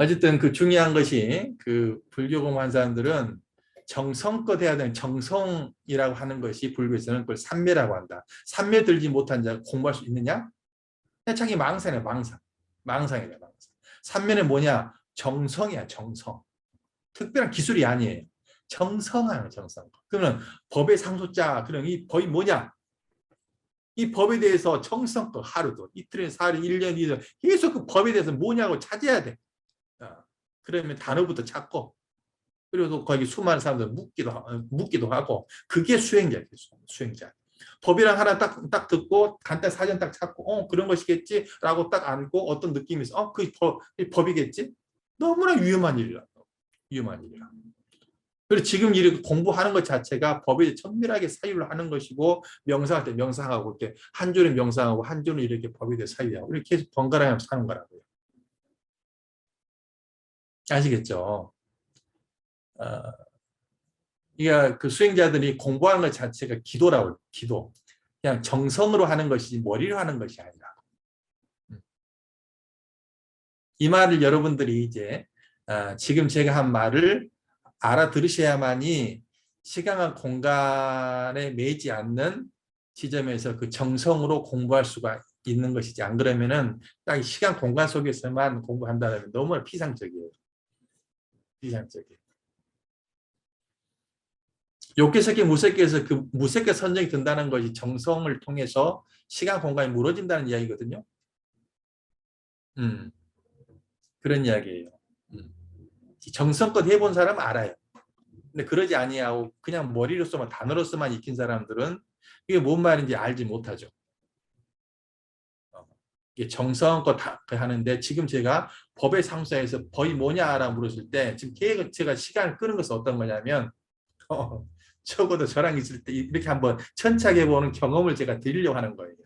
어쨌든 그 중요한 것이 그 불교 공부하는 사람들은 정성껏 해야 되는 정성이라고 하는 것이 불교에서는 그걸 삼매라고 한다. 삼매 들지 못한 자가 공부할 수 있느냐? 그냥 자기 망상이야, 망상. 망상이야, 망상. 삼매는 뭐냐? 정성이야, 정성. 특별한 기술이 아니에요. 정성하는 정성. 그러면 법의 상소자, 그럼 이 법이 뭐냐? 이 법에 대해서 정성껏 하루도, 이틀에 사흘, 1년, 2년 계속 그 법에 대해서 뭐냐고 찾아야 돼. 그러면 단어부터 찾고, 그리고 거기 수많은 사람들 묻기도 하고, 그게 수행자예요. 수행자. 법이랑 하나 딱 듣고 간단 사전 딱 찾고 그런 것이겠지라고 딱 안고 어떤 느낌이 있어. 그 법이겠지. 너무나 위험한 일이라. 위험한 일이라. 그리고 지금 이렇게 공부하는 것 자체가 법에 천밀하게 사유를 하는 것이고, 명상할 때 명상하고, 이렇게 한 줄은 명상하고 한 줄은 이렇게 법에 대해 사유하고 이렇게 계속 번갈아 사는 거라고요. 아시겠죠? 그러니까 그 수행자들이 공부하는 것 자체가 기도라고, 기도. 그냥 정성으로 하는 것이지 머리로 하는 것이 아니라. 이 말을 여러분들이 이제 지금 제가 한 말을 알아들으셔야만이 시간과 공간에 매이지 않는 지점에서 그 정성으로 공부할 수가 있는 것이지, 안 그러면은 딱 시간 공간 속에서만 공부한다면 너무 피상적이에요. 피상적이에요. 욕계 새끼 무새끼에서 그 무새끼 선정이 든다는 것이 정성을 통해서 시간 공간이 무너진다는 이야기거든요. 그런 이야기예요. 정성껏 해본 사람은 알아요. 근데 그러지 아니하고 그냥 머리로서만 단어로서만 익힌 사람들은 이게 뭔 말인지 알지 못하죠. 이게 정성껏 하는데, 지금 제가 법의 상수에서 법이 뭐냐라고 물었을 때 지금 제가 시간을 끄는 것은 어떤 거냐면 적어도 저랑 있을 때 이렇게 한번 천착해 보는 경험을 제가 드리려고 하는 거예요.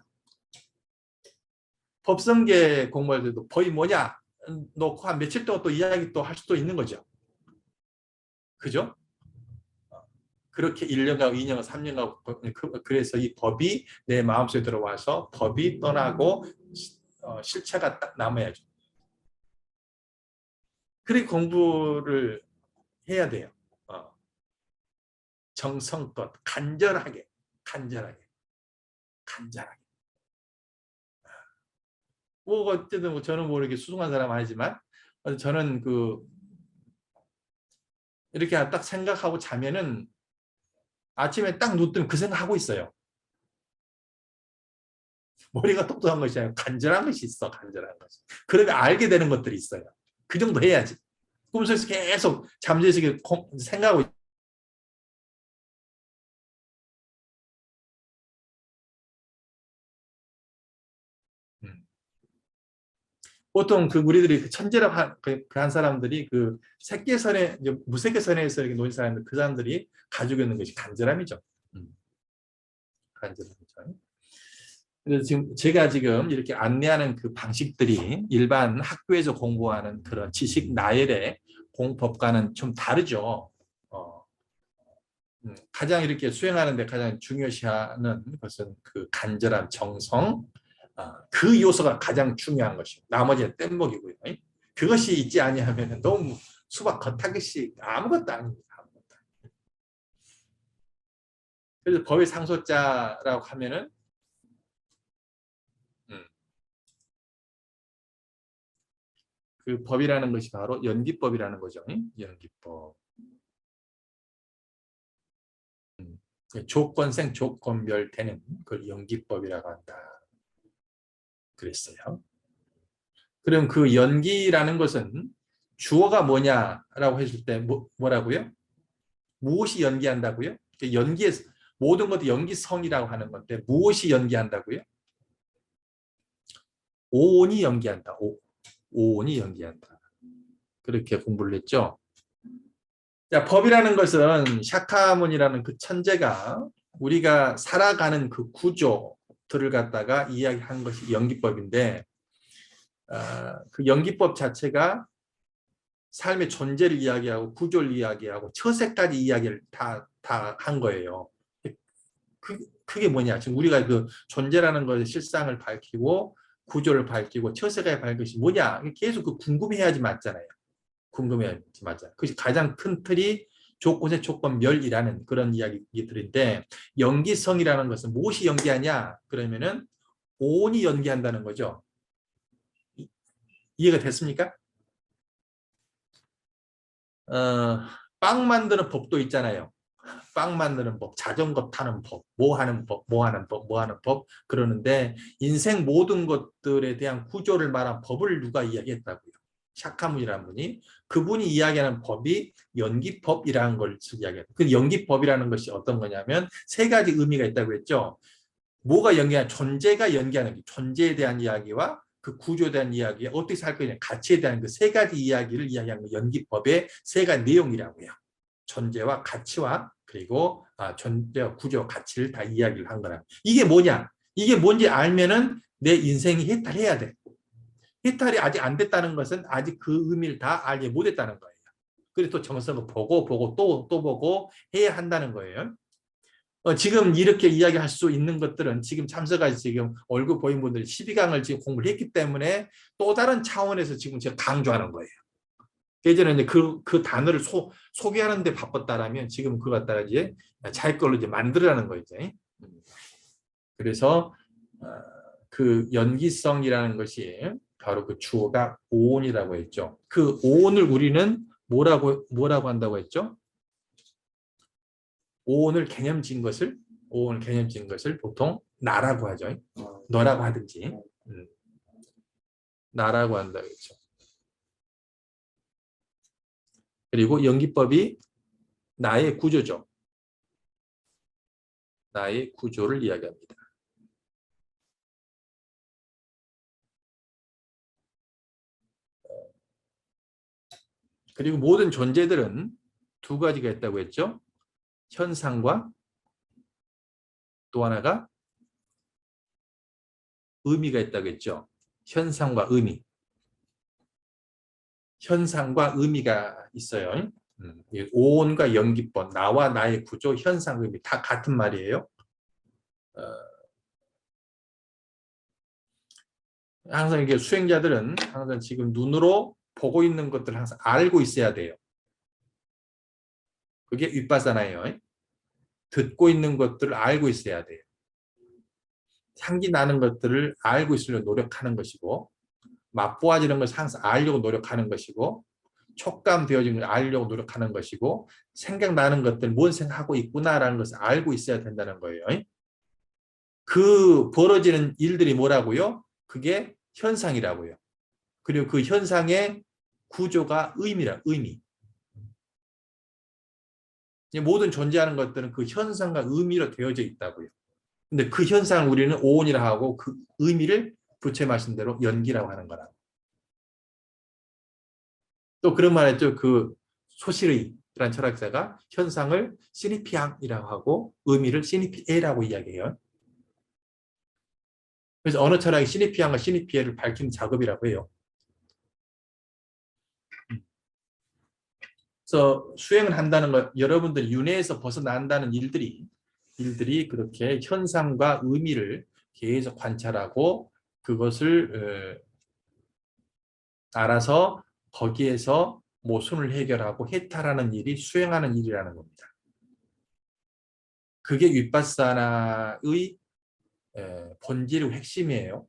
법성계 공부할 때도 법이 뭐냐 놓고 한 며칠 동안 또 이야기 또 할 수도 있는 거죠. 그죠? 그렇게 1년 가고 2년 가고 3년 가고, 그래서 이 법이 내 마음속에 들어와서 법이 떠나고 실체가 딱 남아야죠. 그렇게 공부를 해야 돼요. 정성껏 간절하게 간절하게 간절하게. 뭐 어쨌든 저는 뭐 이렇게 수승한 사람 아니지만 저는 이렇게 딱 생각하고 자면은 아침에 딱 눈 뜨면 그 생각하고 있어요. 머리가 똑똑한 것이 아니라 간절한 것이 있어. 간절한 것이. 그러면 알게 되는 것들이 있어요. 그 정도 해야지. 꿈속에서 계속 잠재에서 생각하고 보통 우리들이 천재라고 한 사람들이 새끼선에, 무새끼선에서 이렇게 놓인 사람들, 그 사람들이 가지고 있는 것이 간절함이죠. 간절함이죠. 그래서 제가 지금 이렇게 안내하는 그 방식들이 일반 학교에서 공부하는 그런 지식 나열의 공법과는 좀 다르죠. 가장 이렇게 수행하는데 가장 중요시하는 것은 그 간절한 정성, 그 요소가 가장 중요한 것이고, 나머지는 뗏목이고요. 그것이 있지 아니하면 너무 수박 겉핥기식 아무것도 아닙니다. 그래서 법의 상소자라고 하면은 그 법이라는 것이 바로 연기법이라는 거죠. 연기법. 조건생 조건별 되는 걸 연기법이라고 한다. 그랬어요. 그럼 그 연기라는 것은 주어가 뭐냐라고 했을 때 뭐라고요? 무엇이 연기한다고요? 연기의 모든 것도 연기성이라고 하는 건데 무엇이 연기한다고요? 오온이 연기한다. 오온이 연기한다. 그렇게 공부를 했죠. 자, 법이라는 것은 샤카문이라는 그 천재가 우리가 살아가는 그 구조들을 갖다가 이야기한 것이 연기법인데, 그 연기법 자체가 삶의 존재를 이야기하고 구조를 이야기하고 처세까지 이야기를 다 한 거예요. 그게 뭐냐? 지금 우리가 그 존재라는 것의 실상을 밝히고 구조를 밝히고 처세가 밝은 것이 뭐냐? 계속 궁금해야지 맞잖아요. 궁금해하지 맞아. 그 가장 큰 틀이 조건의 조건멸이라는 그런 이야기들인데 연기성이라는 것은 무엇이 연기하냐? 그러면은 오온이 연기한다는 거죠. 이해가 됐습니까? 빵 만드는 법도 있잖아요. 빵 만드는 법, 자전거 타는 법, 뭐 하는 법, 뭐 하는 법, 뭐 하는 법 그러는데 인생 모든 것들에 대한 구조를 말한 법을 누가 이야기했다고요? 샤카문이라는 분이 그분이 이야기하는 법이 연기법이라는 걸 이야기해요. 그 연기법이라는 것이 어떤 거냐면 세 가지 의미가 있다고 했죠. 뭐가 연기하냐? 존재가 연기하는 게 존재에 대한 이야기와 그 구조에 대한 이야기, 어떻게 살 거냐, 가치에 대한 그 세 가지 이야기를 이야기하는 연기법의 세 가지 내용이라고요. 존재와 가치와 그리고 존재와 구조, 가치를 다 이야기를 한 거라. 이게 뭐냐? 이게 뭔지 알면은 내 인생이 해탈해야 돼. 해탈이 아직 안 됐다는 것은 아직 그 의미를 다 알지 못했다는 거예요. 그래서 또 정성을 보고 또 보고 해야 한다는 거예요. 지금 이렇게 이야기할 수 있는 것들은 지금 참석하시 지금 얼굴 보인 분들이 12강을 지금 공부를 했기 때문에 또 다른 차원에서 지금 제가 강조하는 거예요. 예전에 이제 그 단어를 소개하는 데 바빴다라면 지금 그거 갖다가 이제 자기 걸로 이제 만들어라는 거죠. 그래서 그 연기성이라는 것이 바로 그 주어가 오온이라고 했죠. 그 오온을 우리는 뭐라고 한다고 했죠? 오온을 개념진 것을 보통 나라고 하죠. 너라고 하든지 나라고 한다고 했죠. 그리고 연기법이 나의 구조죠. 나의 구조를 이야기합니다. 그리고 모든 존재들은 두 가지가 있다고 했죠. 현상과 또 하나가 의미가 있다고 했죠. 현상과 의미. 현상과 의미가 있어요. 오온과 연기법, 나와 나의 구조, 현상, 의미 다 같은 말이에요. 항상 이게 수행자들은 항상 지금 눈으로 보고 있는 것들을 항상 알고 있어야 돼요. 그게 윗바사나예요. 듣고 있는 것들을 알고 있어야 돼요. 향기 나는 것들을 알고 있으려고 노력하는 것이고 맛보아지는 것을 항상 알려고 노력하는 것이고 촉감 되어지는 걸 알려고 노력하는 것이고 생각나는 것들 뭔 생각하고 있구나라는 것을 알고 있어야 된다는 거예요. 그 벌어지는 일들이 뭐라고요? 그게 현상이라고요. 그리고 그 현상의 구조가 의미. 모든 존재하는 것들은 그 현상과 의미로 되어져 있다고요. 근데 그 현상을 우리는 오온이라 하고 그 의미를 부처 말씀 대로 연기라고 하는 거라고. 또 그런 말 했죠. 그 소실의라는 철학자가 현상을 시니피앙이라고 하고 의미를 시니피에라고 이야기해요. 그래서 언어 철학이 시니피앙과 시니피에를 밝히는 작업이라고 해요. 그래서 수행을 한다는 것, 여러분들 윤회에서 벗어난다는 일들이 그렇게 현상과 의미를 계속 관찰하고 그것을 알아서 거기에서 모순을 해결하고 해탈하는 일이 수행하는 일이라는 겁니다. 그게 윗바사나의 본질의 핵심이에요.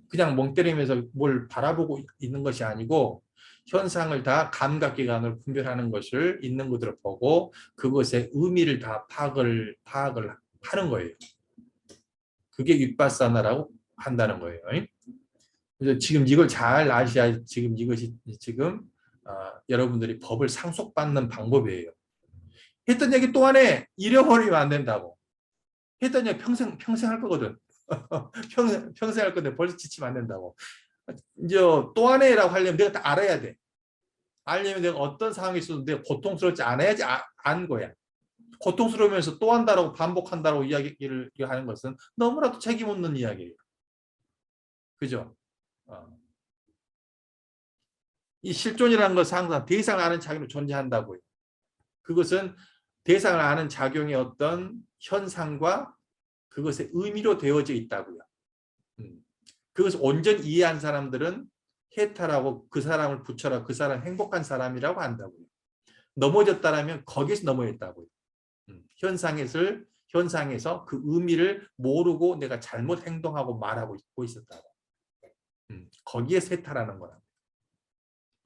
그냥 멍 때리면서 뭘 바라보고 있는 것이 아니고 현상을 다 감각기관으로 분별하는 것을 있는 그대로 보고 그것의 의미를 다 파악을 하는 거예요. 그게 윗바사나라고 한다는 거예요. 그래서 지금 이걸 잘 아셔야 지금 이것이 지금 여러분들이 법을 상속받는 방법이에요. 했던 얘기 또 안에 잃어버리면 안 된다고. 했던 얘기 평생 할 거거든. 평생 할 건데 벌써 지치면 안 된다고. 이제 또 안에라고 하려면 내가 다 알아야 돼. 알려면 내가 어떤 상황이 있어도 내가 고통스럽지 않아야지 안 거야. 고통스러우면서 또 한다라고 반복한다라고 이야기를 하는 것은 너무나도 책임 없는 이야기예요. 그죠? 이 실존이라는 것은 항상 대상을 아는 작용으로 존재한다고요. 그것은 대상을 아는 작용의 어떤 현상과 그것의 의미로 되어져 있다고요. 그것을 온전히 이해한 사람들은 해탈하고 그 사람을 붙여라. 그 사람 행복한 사람이라고 한다고요. 넘어졌다라면 거기서 넘어졌다고요. 현상에서 그 의미를 모르고 내가 잘못 행동하고 말하고 있고 있었다고. 거기에 세타라는 거라.